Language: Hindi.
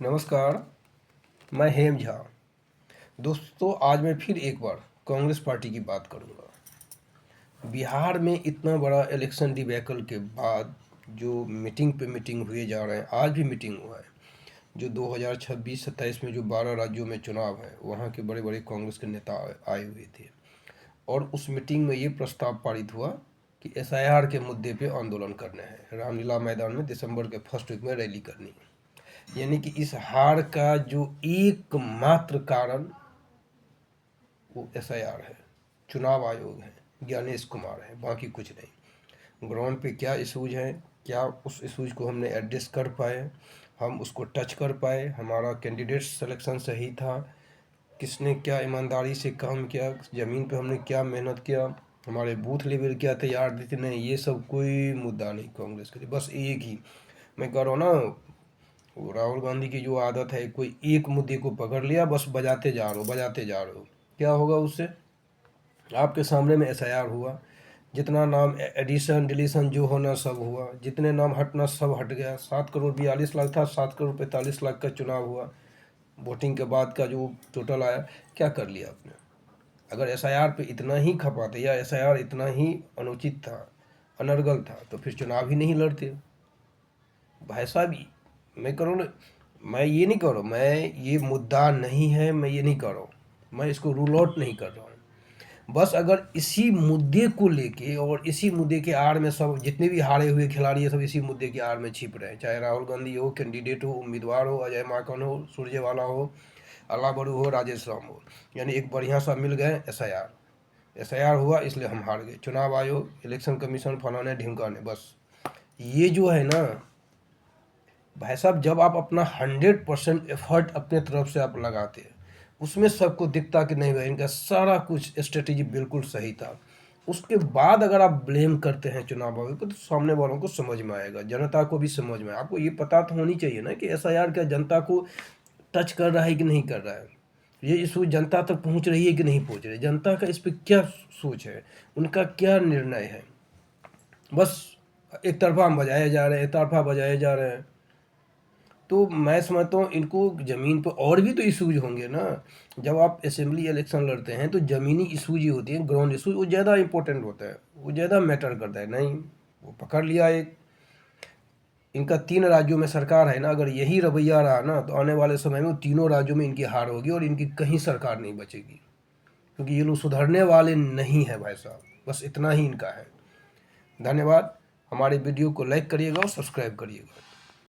नमस्कार, मैं हेम झा। दोस्तों, आज मैं फिर एक बार कांग्रेस पार्टी की बात करूंगा। बिहार में इतना बड़ा इलेक्शन डिबेकल के बाद जो मीटिंग पे मीटिंग हुए जा रहे हैं, आज भी मीटिंग हुआ है। जो 2026-27 में जो 12 राज्यों में चुनाव है, वहाँ के बड़े बड़े कांग्रेस के नेता आए हुए थे और उस मीटिंग में ये प्रस्ताव पारित हुआ कि एसआईआर के मुद्दे पे आंदोलन करने हैं। रामलीला मैदान में दिसंबर के फर्स्ट वीक में रैली करनी है। यानी कि इस हार का जो एकमात्र कारण वो एसआईआर है, चुनाव आयोग है, ज्ञानेश कुमार है, बाकी कुछ नहीं। ग्राउंड पे क्या इशूज हैं, क्या उस इशूज को हमने एड्रेस कर पाए, हम उसको टच कर पाए, हमारा कैंडिडेट सिलेक्शन सही था, किसने क्या ईमानदारी से काम किया, ज़मीन पे हमने क्या मेहनत किया, हमारे बूथ लेवल क्या तैयार थे, नहीं, ये सब कोई मुद्दा नहीं कांग्रेस के लिए। बस एक ही मैं कह रहा हूँ ना, वो राहुल गांधी की जो आदत है, कोई एक मुद्दे को पकड़ लिया, बस बजाते जा रहे हो, बजाते जा रहे हो। क्या होगा उससे? आपके सामने में एसआईआर हुआ, जितना नाम एडिशन डिलीशन जो होना सब हुआ, जितने नाम हटना सब हट गया। 7 करोड़ 42 लाख था, 7 करोड़ 45 लाख का चुनाव हुआ। वोटिंग के बाद का जो टोटल आया, क्या कर लिया आपने? अगर एसआईआर पे इतना ही खपाते या एसआईआर इतना ही अनुचित था, अनर्गल था, तो फिर चुनाव ही नहीं लड़ते भाई साहब। मैं करूँ ना, मैं ये नहीं कर रहा हूँ, मैं ये मुद्दा नहीं है, मैं ये नहीं कर रहा हूँ, मैं इसको रूल आउट नहीं कर रहा हूँ। बस अगर इसी मुद्दे को लेके और इसी मुद्दे के आड़ में सब जितने भी हारे हुए खिलाड़ी है, सब इसी मुद्दे के आड़ में छिप रहे हैं। चाहे राहुल गांधी हो, कैंडिडेट हो, उम्मीदवार हो, अजय माकन हो, सुरजेवाला हो, अल्लाह बड़ू हो, राजेश राम हो, यानी एक बढ़िया सा मिल गए एसआईआर। एसआईआर हुआ इसलिए हम हार गए। चुनाव आयोग, इलेक्शन कमीशन, फलाने ढिमकाने, बस ये जो है ना भाई साहब, जब आप अपना 100% एफर्ट अपने तरफ से आप लगाते हैं, उसमें सबको दिखता कि नहीं भाई, इनका सारा कुछ स्ट्रेटेजी बिल्कुल सही था, उसके बाद अगर आप ब्लेम करते हैं चुनाव आयोग को, तो सामने वालों को समझ में आएगा, जनता को भी समझ में। आपको ये पता तो होनी चाहिए ना कि एसआईआर क्या जनता को टच कर रहा है कि नहीं कर रहा है, ये इशू जनता तक पहुंच रही है कि नहीं पहुंच रही है, जनता का इस पर क्या सोच है, उनका क्या निर्णय है। बस एक तरफा हम बजाए जा रहे हैं, एक तरफा बजाए जा रहे हैं। तो मैं समझता हूँ इनको ज़मीन पर और भी तो इशूज होंगे ना। जब आप असेंबली इलेक्शन लड़ते हैं तो ज़मीनी इशूज ही होती हैं, ग्राउंड इशूज, वो ज़्यादा इंपॉर्टेंट होता है, वो ज़्यादा मैटर करता है। नहीं, वो पकड़ लिया एक। इनका 3 राज्यों में सरकार है ना, अगर यही रवैया रहा ना, तो आने वाले समय में तीनों राज्यों में इनकी हार होगी और इनकी कहीं सरकार नहीं बचेगी, क्योंकि ये लोग सुधरने वाले नहीं हैं भाई साहब। बस इतना ही इनका है। धन्यवाद। हमारे वीडियो को लाइक करिएगा और सब्सक्राइब करिएगा।